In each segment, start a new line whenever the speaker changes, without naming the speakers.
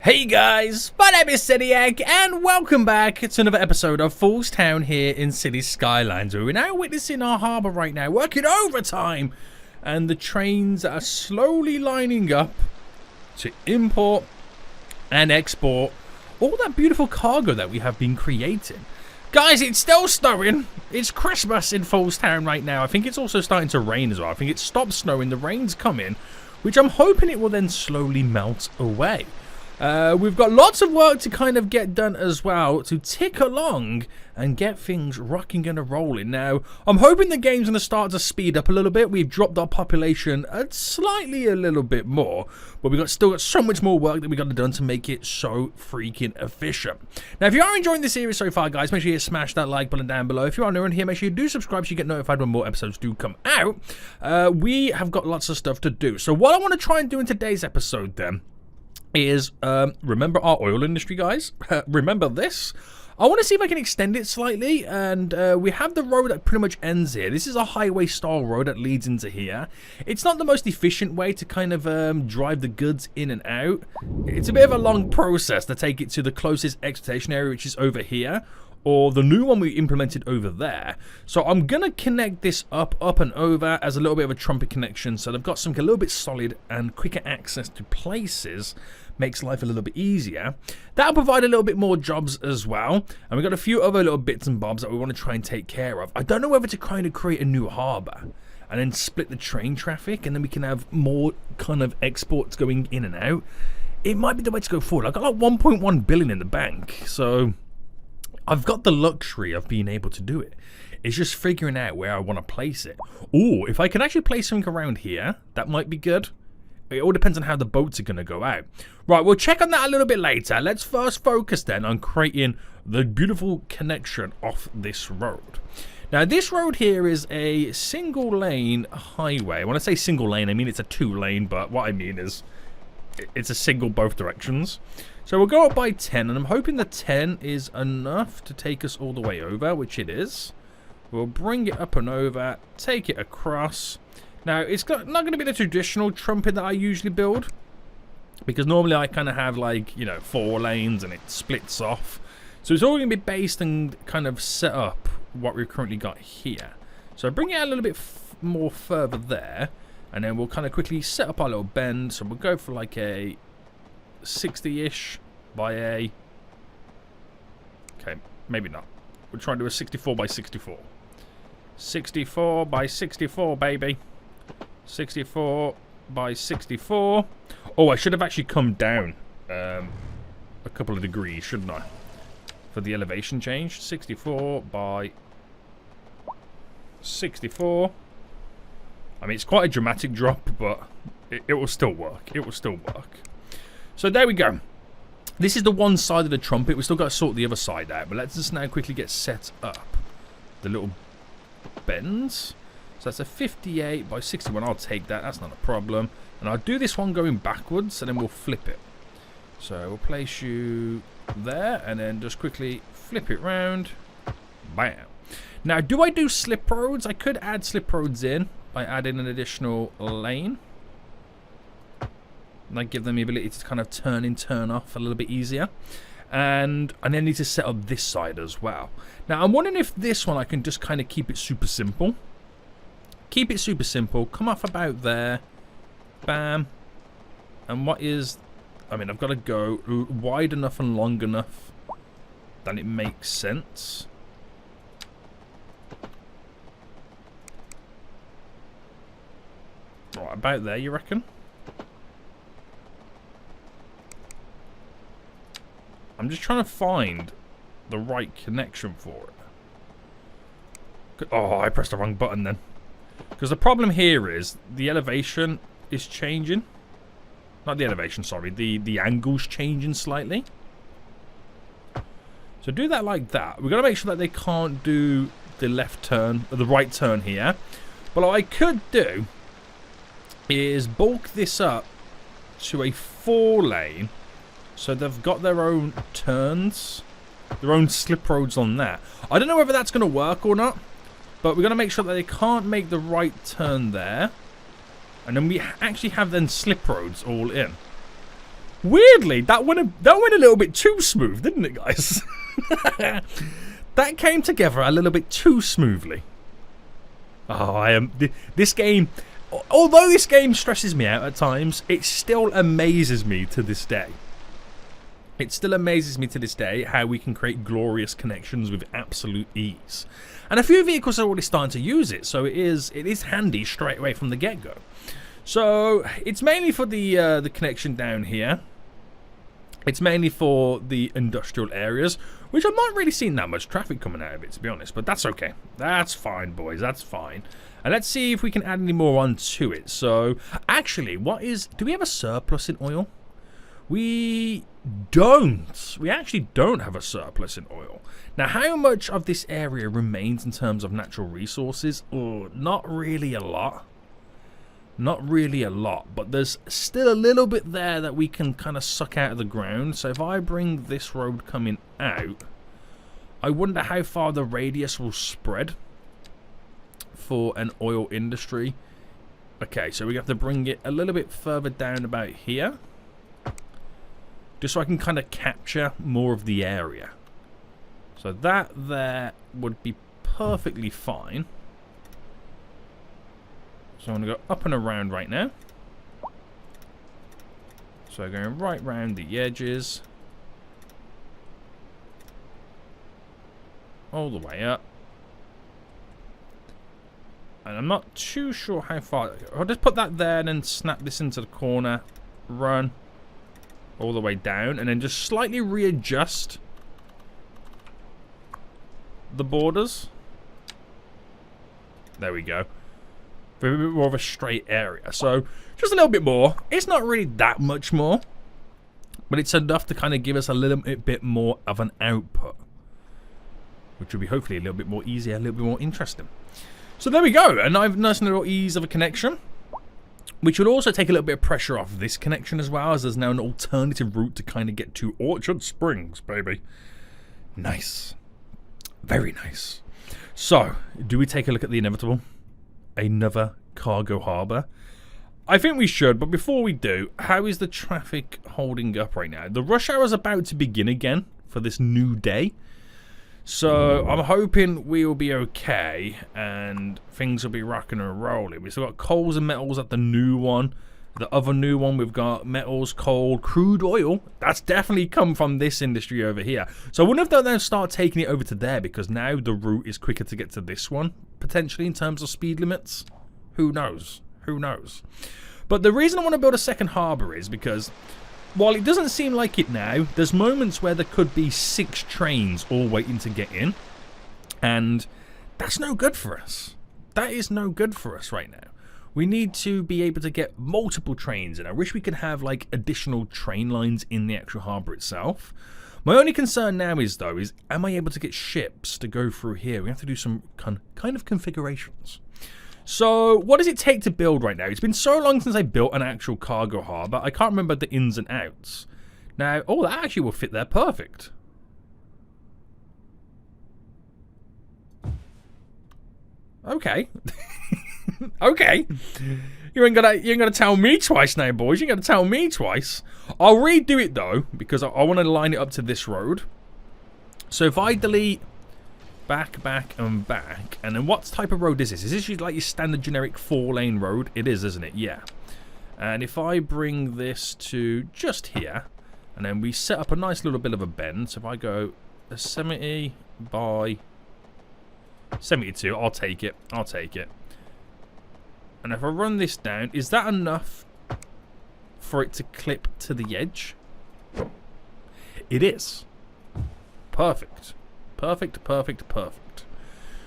Hey guys, my name is Cediac and welcome back to another episode of FoolsTown here in City Skylines. We're now witnessing our harbour right now, working overtime, and the trains are slowly lining up to import and export all that beautiful cargo that we have been creating. Guys, it's still snowing. It's Christmas in FoolsTown right now. I think it's also starting to rain as well. I think it stopped snowing, the rain's coming, which I'm hoping it will then slowly melt away. We've got lots of work to kind of get done as well to tick along and get things rocking and rolling. Now, I'm hoping the game's going to start to speed up a little bit. We've dropped our population slightly a little bit more, but we've still got so much more work that we've got to done to make it so freaking efficient. Now, if you are enjoying this series so far, guys, make sure you smash that like button down below. If you are new in here, make sure you do subscribe so you get notified when more episodes do come out. We have got lots of stuff to do. So what I want to try and do in today's episode then is remember our oil industry, guys. Remember this. I want to see if I can extend it slightly, and we have the road that pretty much ends here. This is a highway style road that leads into here. It's not the most efficient way to kind of drive the goods in and out. It's a bit of a long process to take it to the closest exportation area, which is over here, or the new one we implemented over there. So I'm gonna connect this up and over as a little bit of a trumpet connection, so they've got something a little bit solid and quicker access to places. Makes life a little bit easier. That'll provide a little bit more jobs as well, and we've got a few other little bits and bobs that we want to try and take care of. I don't know whether to kind of create a new harbour and then split the train traffic, and then we can have more kind of exports going in and out. It might be the way to go forward. I've got like 1.1 billion in the bank, so I've got the luxury of being able to do it. It's just figuring out where I want to place it. Ooh, if I can actually place something around here, that might be good. It all depends on how the boats are going to go out. Right, we'll check on that a little bit later. Let's first focus then on creating the beautiful connection off this road. Now, this road here is a single lane highway. When I say single lane, I mean it's a 2-lane, but what I mean is it's a single both directions. So we'll go up by 10, and I'm hoping the 10 is enough to take us all the way over, which it is. We'll bring it up and over, take it across. Now, it's not going to be the traditional trumpet that I usually build, because normally I kind of have, like, you know, 4 lanes and it splits off. So it's all going to be based and kind of set up what we've currently got here. So bring it a little bit more further there, and then we'll kind of quickly set up our little bend. So we'll go for like a 60-ish by a... Okay, maybe not. We'll try and do a 64 by 64. 64 by 64, baby. 64 by 64. Oh, I should have actually come down a couple of degrees, shouldn't I? For the elevation change. 64 by 64. I mean, it's quite a dramatic drop, but it will still work. It will still work. So there we go. This is the one side of the trumpet. We've still got to sort the other side out, but let's just now quickly get set up the little bends. So that's a 58 by 61. I'll take that. That's not a problem. And I'll do this one going backwards, and then we'll flip it. So we'll place you there, and then just quickly flip it round. Bam. Now, do I do slip roads? I could add slip roads in by adding an additional lane. And I give them the ability to kind of turn in, turn off a little bit easier. And I then need to set up this side as well. Now, I'm wondering if this one I can just kind of keep it super simple. Keep it super simple. Come off about there. Bam. And what is... I mean, I've got to go wide enough and long enough that it makes sense. Right, about there, you reckon? I'm just trying to find the right connection for it. Oh, I pressed the wrong button then. Because the problem here is the elevation is changing. Not the elevation, sorry. The angle's changing slightly. So do that like that. We've got to make sure that they can't do the left turn, or the right turn here. But what I could do is bulk this up to a 4-lane. So they've got their own turns, their own slip roads on that. I don't know whether that's going to work or not, but we're going to make sure that they can't make the right turn there. And then we actually have then slip roads all in. Weirdly, that went a little bit too smooth, didn't it, guys? That came together a little bit too smoothly. Oh, this game, although this game stresses me out at times, it still amazes me to this day. It still amazes me to this day how we can create glorious connections with absolute ease. And a few vehicles are already starting to use it, so it is handy straight away from the get-go. So it's mainly for the connection down here. It's mainly for the industrial areas, which I'm not really seeing that much traffic coming out of it, to be honest. But that's okay. That's fine, boys. That's fine. And let's see if we can add any more onto it. So, actually, do we have a surplus in oil? We don't. We actually don't have a surplus in oil. Now, how much of this area remains in terms of natural resources? Oh, not really a lot. Not really a lot, but there's still a little bit there that we can kind of suck out of the ground. So if I bring this road coming out, I wonder how far the radius will spread for an oil industry. Okay, so we have to bring it a little bit further down about here, just so I can kind of capture more of the area. So that there would be perfectly fine. So I'm going to go up and around right now. So going right round the edges. All the way up. And I'm not too sure how far. I'll just put that there and then snap this into the corner. Run. All the way down. And then just slightly readjust the borders. There we go. A bit more of a straight area. So just a little bit more. It's not really that much more, but it's enough to kind of give us a little bit more of an output, which will be hopefully a little bit more easier, a little bit more interesting. So there we go. A nice little ease of a connection, which would also take a little bit of pressure off this connection as well, as there's now an alternative route to kind of get to Orchard Springs, baby. Nice. Very nice. So, do we take a look at the inevitable? Another cargo harbour? I think we should, but before we do, how is the traffic holding up right now? The rush hour is about to begin again for this new day, so I'm hoping we will be okay and things will be rocking and rolling. We've still got coals and metals at the new one. The other new one, we've got metals, coal, crude oil. That's definitely come from this industry over here. So I wonder if they'll now start taking it over to there, because now the route is quicker to get to this one, potentially, in terms of speed limits. Who knows? Who knows? But the reason I want to build a second harbour is because, while it doesn't seem like it now, there's moments where there could be 6 trains all waiting to get in. And that's no good for us. That is no good for us right now. We need to be able to get multiple trains in. I wish we could have like additional train lines in the actual harbour itself. My only concern now is, though, am I able to get ships to go through here? We have to do some kind of configurations. So what does it take to build right now? It's been so long since I built an actual cargo harbour, I can't remember the ins and outs. Now, oh, that actually will fit there perfect. Okay. Okay. You ain't gonna tell me twice now, boys. You ain't gonna tell me twice. I'll redo it though, because I want to line it up to this road. So if I delete back, and back, and then what type of road is this? Is this like your standard generic 4-lane road? It is, isn't it? Yeah. And if I bring this to just here, and then we set up a nice little bit of a bend. So if I go a 70 by 72, I'll take it. I'll take it. And if I run this down, is that enough for it to clip to the edge? It is. Perfect. Perfect, perfect, perfect.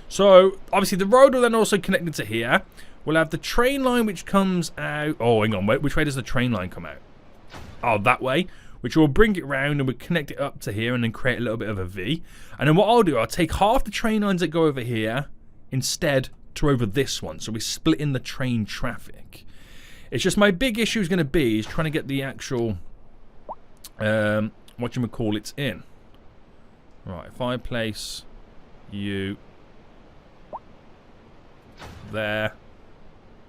So, obviously the road will then also connect into here. We'll have the train line which comes out... Oh, hang on. Which way does the train line come out? Oh, that way. Which will bring it round and we'll connect it up to here and then create a little bit of a V. And then what I'll do, I'll take half the train lines that go over here instead to over this one, so we're splitting the train traffic. It's just my big issue is going to be is trying to get the actual whatchamacallits in. Right, if I place you there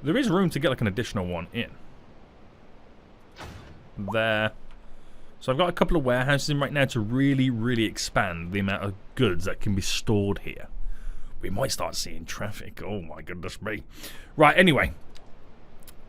is room to get like an additional one in there. So I've got a couple of warehouses in right now to really expand the amount of goods that can be stored here. We might start seeing traffic. Oh my goodness me. Right, anyway.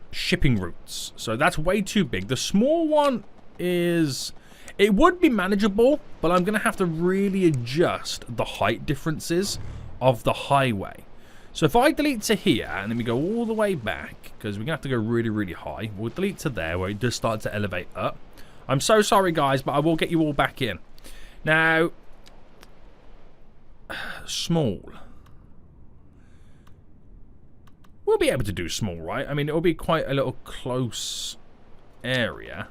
Shipping routes. So that's way too big. The small one is... It would be manageable, but I'm going to have to really adjust the height differences of the highway. So if I delete to here, and then we go all the way back, because we're going to have to go really high. We'll delete to there, where it does start to elevate up. I'm so sorry, guys, but I will get you all back in. Now, small. We'll be able to do small, right? I mean, it'll be quite a little close area.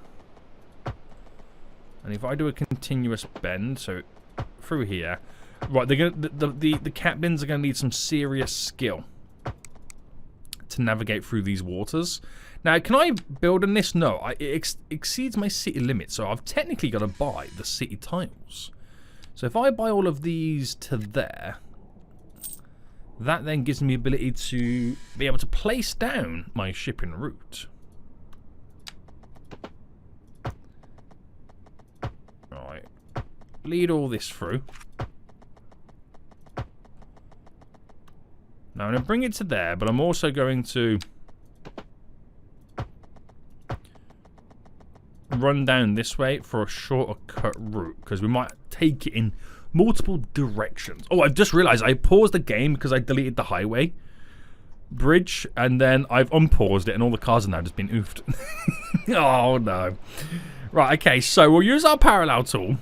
And if I do a continuous bend, so through here, right? They're gonna the captains are gonna need some serious skill to navigate through these waters. Now, can I build on this? No, it exceeds my city limit, so I've technically got to buy the city tiles. So if I buy all of these to there, that then gives me the ability to be able to place down my shipping route. Right. Bleed all this through. Now I'm going to bring it to there, but I'm also going to run down this way for a shorter cut route, because we might take it in multiple directions. Oh, I've just realized I paused the game because I deleted the highway bridge, and then I've unpaused it and all the cars are now just been oofed. Oh no. Right, okay, so we'll use our parallel tool,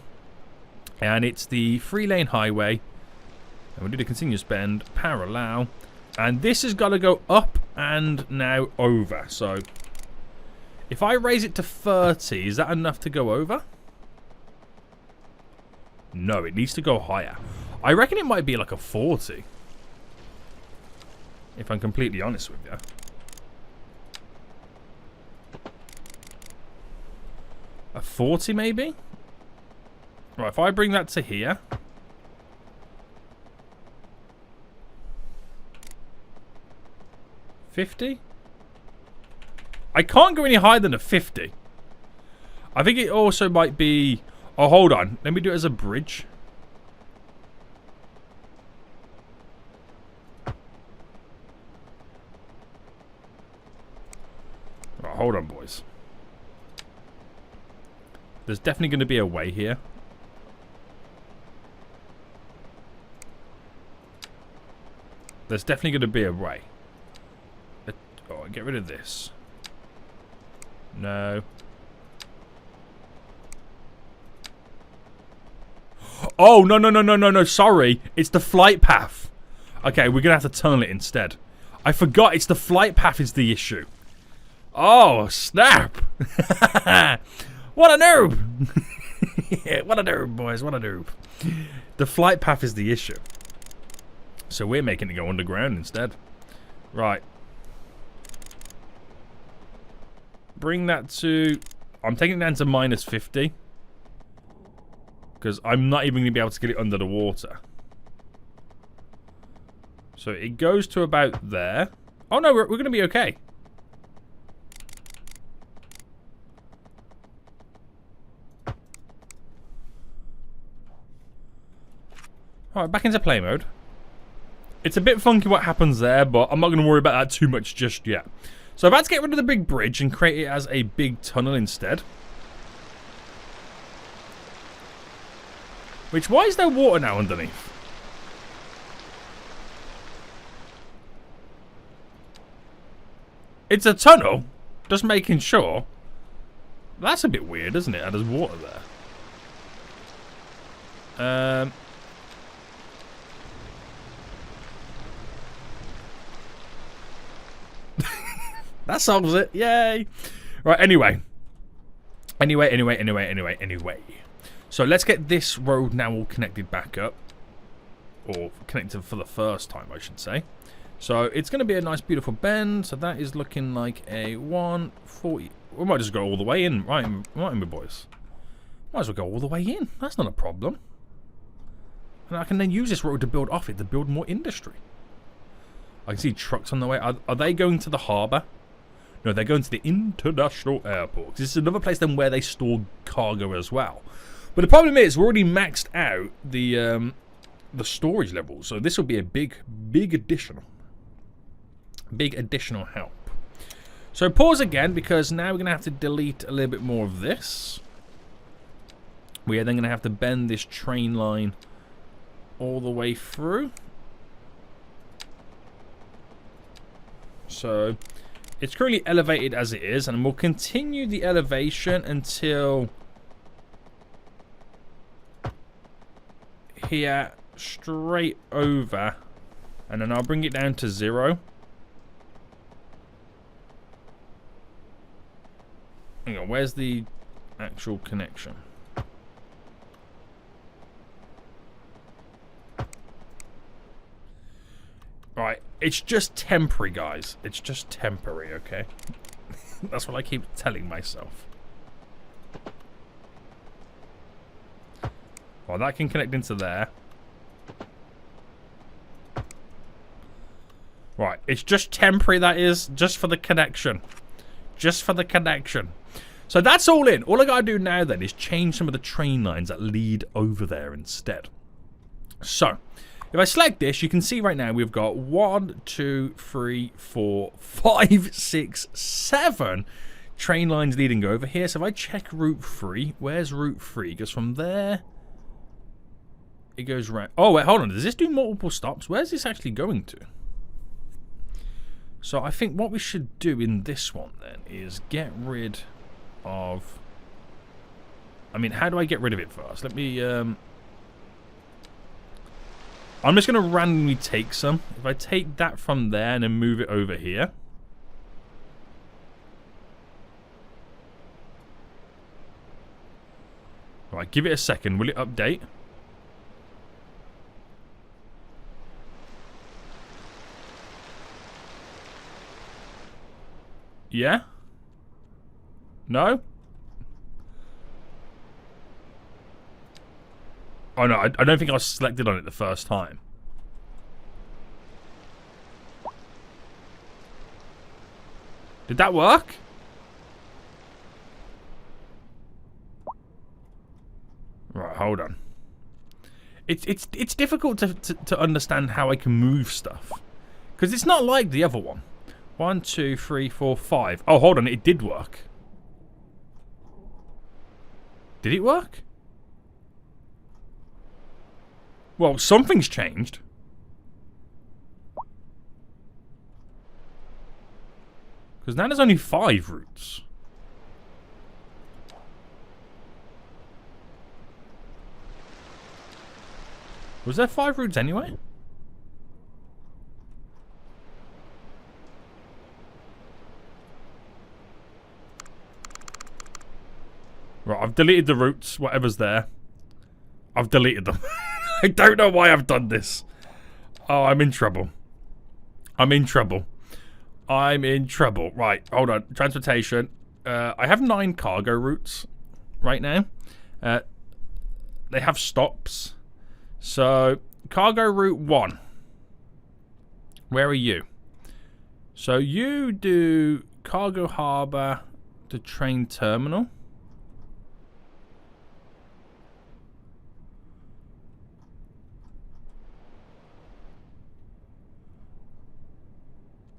and it's the 3-lane highway, and we'll do the continuous bend, parallel, and this has got to go up and now over. So if I raise it to 30, is that enough to go over? No, it needs to go higher. I reckon it might be like a 40. If I'm completely honest with you. A 40 maybe? Right, if I bring that to here. $50? I can't go any higher than a 50. I think it also might be... Oh, hold on. Let me do it as a bridge. Right, hold on, boys. There's definitely going to be a way here. There's definitely going to be a way. Oh, get rid of this. No. Oh, no, sorry. It's the flight path. Okay, we're going to have to tunnel it instead. I forgot it's the flight path is the issue. Oh, snap. What a noob. Yeah, what a noob, boys. What a noob. The flight path is the issue. So we're making it go underground instead. Right. Bring that to... I'm taking it down to minus 50. Because I'm not even going to be able to get it under the water. So it goes to about there. Oh no, we're going to be okay. Alright, back into play mode. It's a bit funky what happens there, but I'm not going to worry about that too much just yet. So I've had to get rid of the big bridge and create it as a big tunnel instead. Which, why is there water now underneath? It's a tunnel. Just making sure. That's a bit weird, isn't it? There's water there. That solves it. Yay. Right, anyway. Anyway. So let's get this road now all connected back up. Or connected for the first time, I should say. So it's going to be a nice, beautiful bend. So that is looking like a 140. We might just go all the way in. Right, my boys. Might as well go all the way in. That's not a problem. And I can then use this road to build off it, to build more industry. I can see trucks on the way. Are they going to the harbour? No, they're going to the international airport. This is another place then where they store cargo as well. But the problem is, we're already maxed out the storage level. So this will be a big additional help. So pause again, because now we're going to have to delete a little bit more of this. We are then going to have to bend this train line all the way through. So it's currently elevated as it is, and we'll continue the elevation until here, straight over, and then I'll bring it down to 0. Hang on, where's the actual connection? Right, it's just temporary, guys. It's just temporary, okay? That's what I keep telling myself. Well, that can connect into there. Right, it's just temporary, that is. Just for the connection. Just for the connection. So that's all in. All I gotta do now then is change some of the train lines that lead over there instead. So if I select this, you can see right now we've got 1, 2, 3, 4, 5, 6, 7 train lines leading over here. So if I check route 3, where's route 3? It goes from there. It goes right. Oh, wait, hold on. Does this do multiple stops? Where's this actually going to? So I think what we should do in this one then is get rid of... I mean, how do I get rid of it first? Let me... I'm just going to randomly take some. If I take that from there and then move it over here. Right, give it a second. Will it update? Yeah? No? Oh no, I don't think I was selected on it the first time. Did that work? Right, hold on. It's difficult to understand how I can move stuff. Because it's not like the other one. 1, 2, 3, 4, 5. Oh, hold on, it did work. Did it work? Well, something's changed. Because now there's only 5 routes. Was there 5 routes anyway? Right, I've deleted the routes, whatever's there. I've deleted them. I don't know why I've done this. Oh, I'm in trouble. I'm in trouble. I'm in trouble. Right, hold on. Transportation. I have 9 cargo routes right now. They have stops. So, cargo route 1. Where are you? So, you do cargo harbour to train terminal.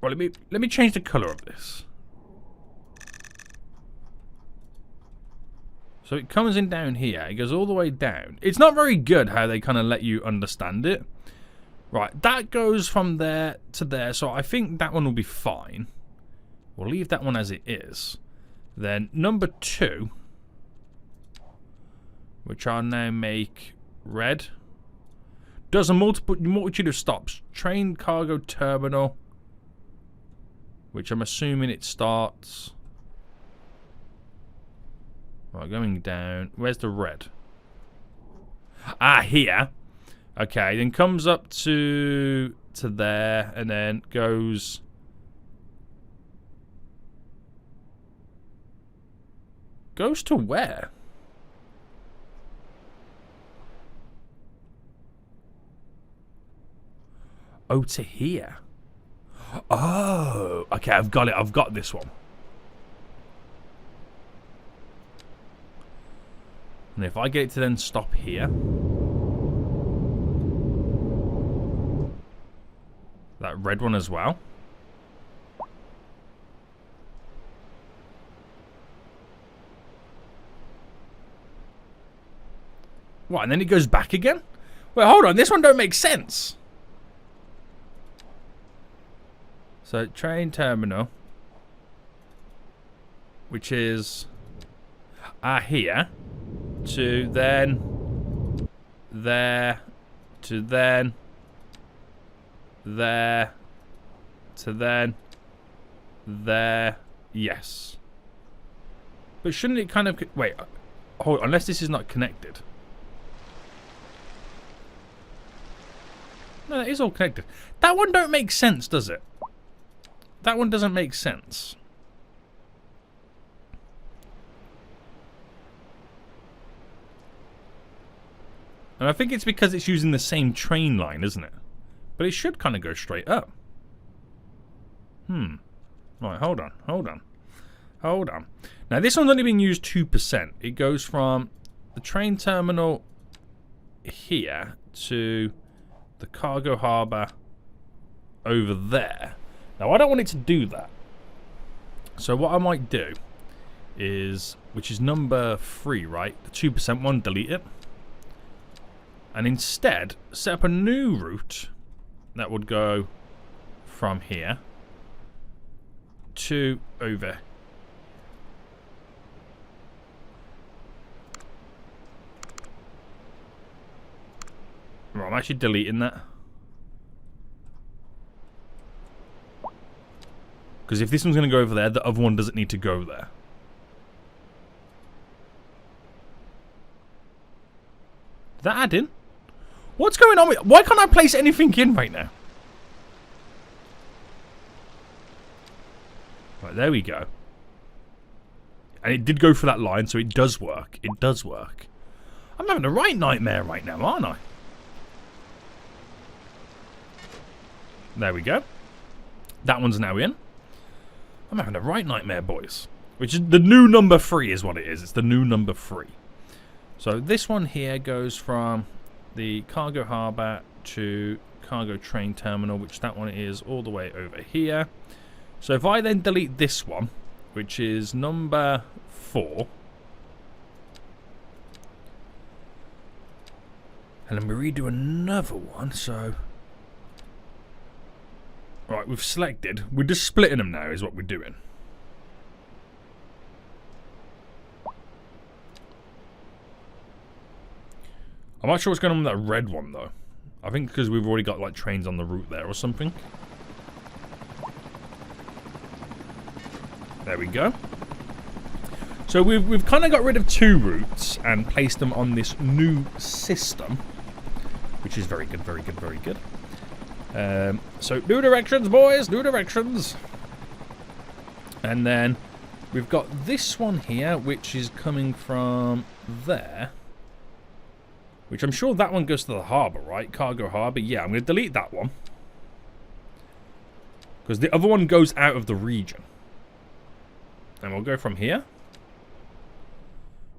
Well, let me change the colour of this. So it comes in down here. It goes all the way down. It's not very good how they kind of let you understand it. Right, that goes from there to there. So I think that one will be fine. We'll leave that one as it is. Then number 2, which I'll now make red, does a multitude of stops. Train cargo terminal, which I'm assuming it starts. Right, going down. Where's the red? Ah, here. Okay, then comes up to there, and then goes... Goes to where? Oh, to here. Oh, okay, I've got it. I've got this one. And if I get it to then stop here. That red one as well. What, and then it goes back again? Wait, hold on, this one don't make sense. So, train terminal, which is here, to then, there, to then, there, to then, there, yes. But shouldn't it kind of, wait, hold on, unless this is not connected. No, that is all connected. That one don't make sense, does it? That one doesn't make sense. And I think it's because it's using the same train line, isn't it? But it should kind of go straight up. Right, hold on, hold on. Hold on. Now, this one's only been used 2%. It goes from the train terminal here to the cargo harbour over there. Now, I don't want it to do that. So what I might do is, which is number 3, right? The 2% one, delete it. And instead, set up a new route that would go from here to over. Right, I'm actually deleting that. Because if this one's going to go over there, the other one doesn't need to go there. Did that add in? What's going on with... Why can't I place anything in right now? Right, there we go. And it did go for that line, so it does work. It does work. I'm having a right nightmare right now, aren't I? There we go. That one's now in. I'm having a right nightmare, boys. Which is the new number 3 is what it is. It's the new number 3. So this one here goes from the cargo harbour to cargo train terminal, which that one is all the way over here. So if I then delete this one, which is number 4, and then we redo another one, so... Right, we've selected. We're just splitting them now, is what we're doing. I'm not sure what's going on with that red one, though. I think because we've already got, like, trains on the route there or something. There we go. So we've kind of got rid of 2 routes and placed them on this new system. Which is very good, very good, very good. So new directions, boys, new directions. And then we've got this one here, which is coming from there. Which I'm sure that one goes to the harbour, right? Cargo harbour. Yeah, I'm going to delete that one. Because the other one goes out of the region. And we'll go from here.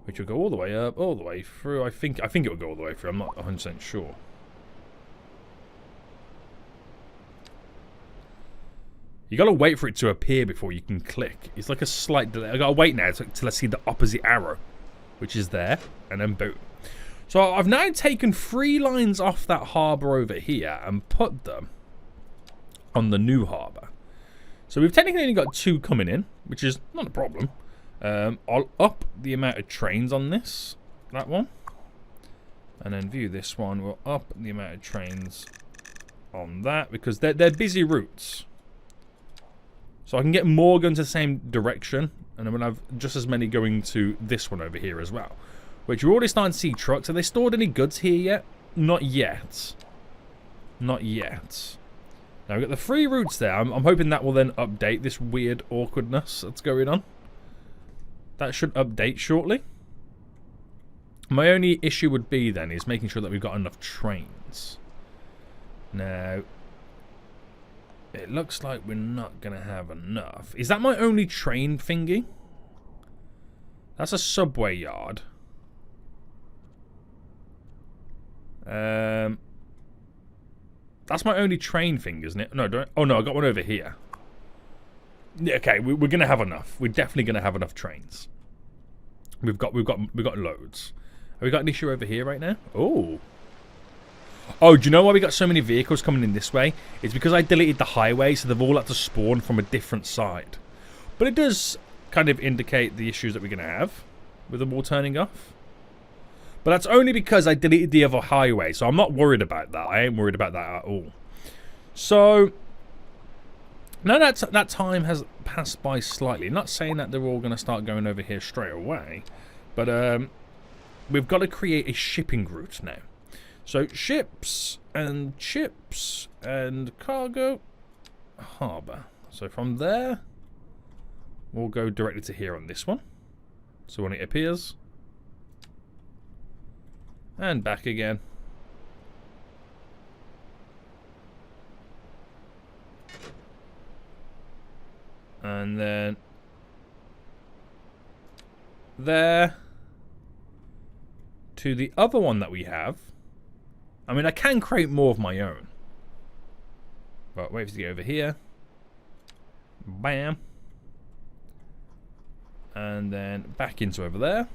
Which will go all the way up, all the way through. I think it will go all the way through. I'm not 100% sure. You gotta wait for it to appear before you can click. It's like a slight delay. I gotta wait now till I see the opposite arrow, which is there, and then boom. So I've now taken 3 lines off that harbour over here and put them on the new harbour. So we've technically only got 2 coming in, which is not a problem. I'll up the amount of trains on that one, and then view this one. We'll up the amount of trains on that because they're busy routes. So I can get more going to the same direction, and I'm going to have just as many going to this one over here as well. Which we're already starting to see trucks. Have they stored any goods here yet? Not yet. Not yet. Now we've got the 3 routes there. I'm hoping that will then update this weird awkwardness that's going on. That should update shortly. My only issue would be then is making sure that we've got enough trains. Now... it looks like we're not going to have enough. Is that my only train thingy? That's a subway yard. That's my only train thing, isn't it? No, don't. Oh no, I got one over here. Yeah, okay, we're gonna have enough. We're definitely gonna have enough trains. We've got loads. Have we got an issue over here right now? Oh. Oh, do you know why we got so many vehicles coming in this way? It's because I deleted the highway, so they've all had to spawn from a different side. But it does kind of indicate the issues that we're going to have with them all turning off. But that's only because I deleted the other highway, so I'm not worried about that. I ain't worried about that at all. So, now that time has passed by slightly. Not saying that they're all going to start going over here straight away. But we've got to create a shipping route now. So, ships and chips and cargo harbour. So, from there, we'll go directly to here on this one. So, when it appears. And back again. And then there to the other one that we have. I mean, I can create more of my own. But wait for it to get over here. Bam. And then back into over there.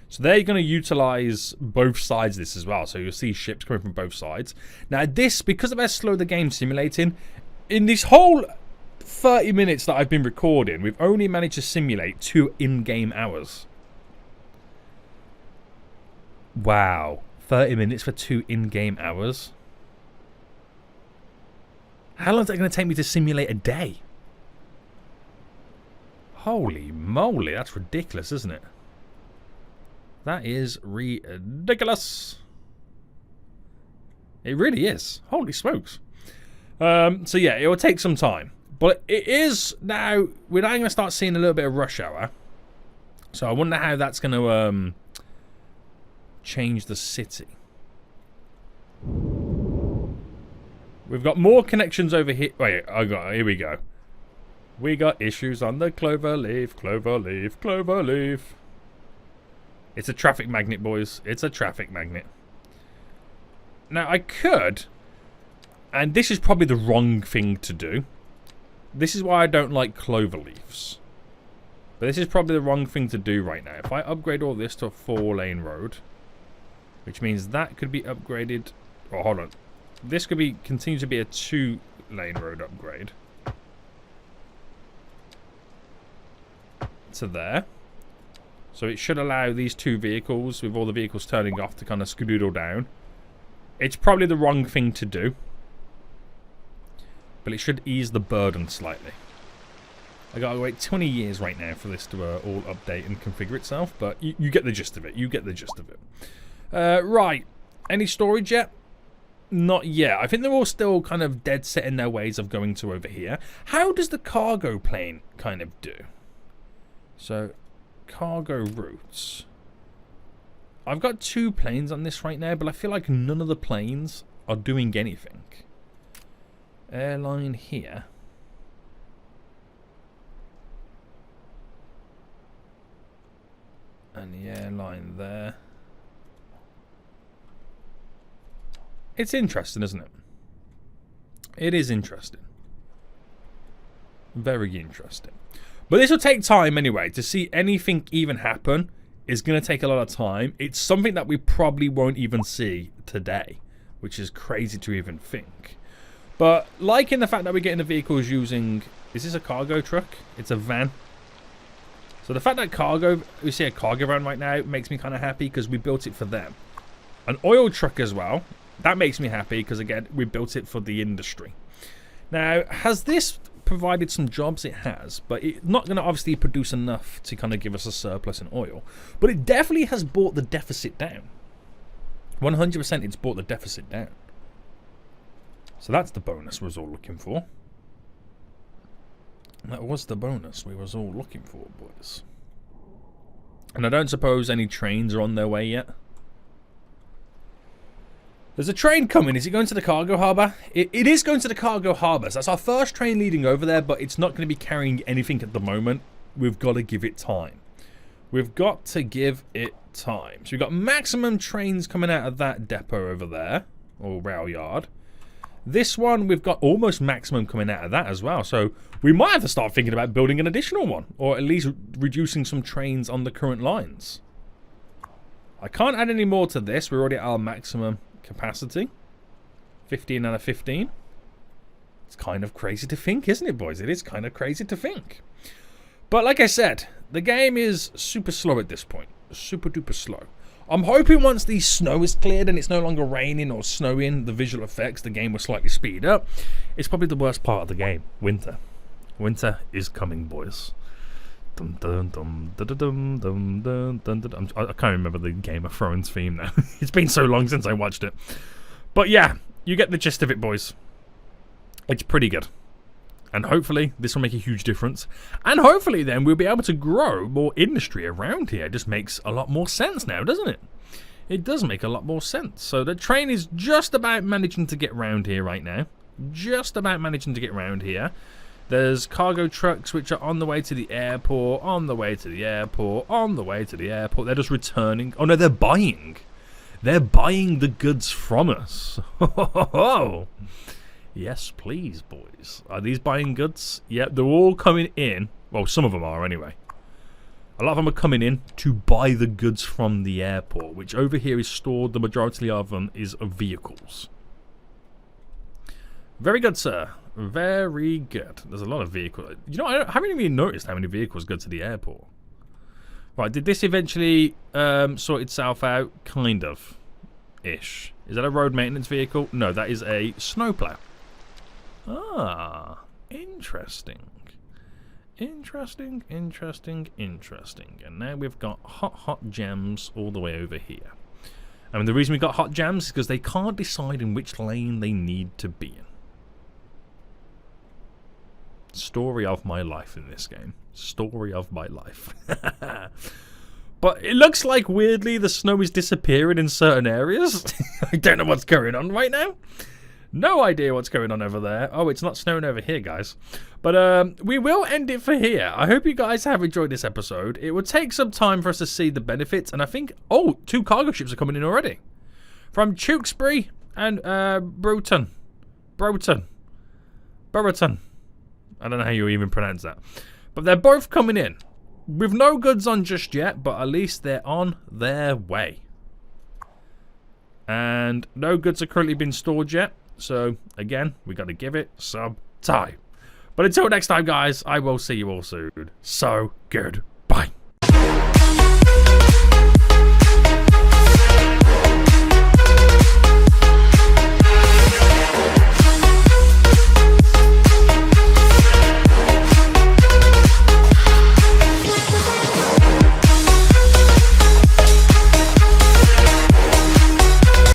So they're going to utilize both sides of this as well. So you'll see ships coming from both sides. Now this, because of how slow the game's simulating, in this whole 30 minutes that I've been recording, we've only managed to simulate 2 in-game hours. Wow. 30 minutes for 2 in-game hours? How long is that going to take me to simulate a day? Holy moly, that's ridiculous, isn't it? That is ridiculous. It really is. Holy smokes. So yeah, it will take some time. But it is now, we're now going to start seeing a little bit of rush hour. So I wonder how that's going to change the city. We've got more connections over here. Wait, here we go. We got issues on the Cloverleaf, Cloverleaf, Cloverleaf. It's a traffic magnet, boys. It's a traffic magnet. Now, I could, and this is probably the wrong thing to do. This is why I don't like cloverleafs. But this is probably the wrong thing to do right now. If I upgrade all this to a 4-lane road, which means that could be upgraded. Oh, hold on. This could be continue to be a 2-lane road upgrade. To there. So it should allow these 2 vehicles, with all the vehicles turning off, to kind of skedoodle down. It's probably the wrong thing to do. But it should ease the burden slightly. I gotta wait 20 years right now for this to all update and configure itself. But you get the gist of it. You get the gist of it. Right. Any storage yet? Not yet. I think they're all still kind of dead set in their ways of going to over here. How does the cargo plane kind of do? So, cargo routes. I've got 2 planes on this right now, but I feel like none of the planes are doing anything. Airline here. And the airline there. It's interesting, isn't it? It is interesting. Very interesting. But this will take time anyway. To see anything even happen is going to take a lot of time. It's something that we probably won't even see today, which is crazy to even think. But liking the fact that we're getting the vehicles using... Is this a cargo truck? It's a van. So the fact that we see a cargo van right now makes me kind of happy because we built it for them. An oil truck as well. That makes me happy because, again, we built it for the industry. Now, has this provided some jobs? It has, but it's not going to obviously produce enough to kind of give us a surplus in oil. But it definitely has brought the deficit down. 100% it's brought the deficit down. So that's the bonus we was all looking for. That was the bonus we was all looking for, boys. And I don't suppose any trains are on their way yet. There's a train coming. Is it going to the cargo harbour? It is going to the cargo harbour. So that's our first train leading over there, but it's not going to be carrying anything at the moment. We've got to give it time. We've got to give it time. So we've got maximum trains coming out of that depot over there, or rail yard. This one, we've got almost maximum coming out of that as well. So we might have to start thinking about building an additional one, or at least reducing some trains on the current lines. I can't add any more to this. We're already at our maximum capacity. 15 out of 15. It's kind of crazy to think, isn't it, boys? It is kind of crazy to think. But like I said, the game is super slow at this point. Super duper slow. I'm hoping once the snow is cleared and it's no longer raining or snowing, the visual effects, the game will slightly speed up. It's probably the worst part of the game. Winter. Winter is coming, boys. Dum, dum, dum, dum, dum, dum, dum, dum, dum. I can't remember the Game of Thrones theme now. It's been so long since I watched it. But yeah, you get the gist of it, boys. It's pretty good. And hopefully this will make a huge difference. And hopefully then we'll be able to grow more industry around here. It just makes a lot more sense now, doesn't it? It does make a lot more sense. So the train is just about managing to get round here right now. Just about managing to get round here. There's cargo trucks which are on the way to the airport, on the way to the airport, on the way to the airport. They're just returning. Oh no, they're buying. They're buying the goods from us. Yes, please, boys. Are these buying goods? Yep, they're all coming in. Well, some of them are anyway. A lot of them are coming in to buy the goods from the airport, which over here is stored. The majority of them is of vehicles. Very good, sir. Very good. There's a lot of vehicles. You know, I haven't even noticed how many vehicles go to the airport. Right, did this eventually sort itself out? Kind of. Ish. Is that a road maintenance vehicle? No, that is a snowplow. Ah, interesting. Interesting, interesting, interesting. And now we've got hot jams all the way over here. I mean, the reason we got hot jams is because they can't decide in which lane they need to be in. Story of my life in this game. Story of my life. But it looks like, weirdly, the snow is disappearing in certain areas. I don't know what's going on right now. No idea what's going on over there. Oh, it's not snowing over here, guys. But we will end it for here. I hope you guys have enjoyed this episode. It will take some time for us to see the benefits. And I think, oh, 2 cargo ships are coming in already. From Tewkesbury and Broughton. I don't know how you even pronounce that. But they're both coming in. With no goods on just yet, but at least they're on their way. And no goods are currently being stored yet. So, again, we got to give it some time. But until next time, guys, I will see you all soon. So, goodbye.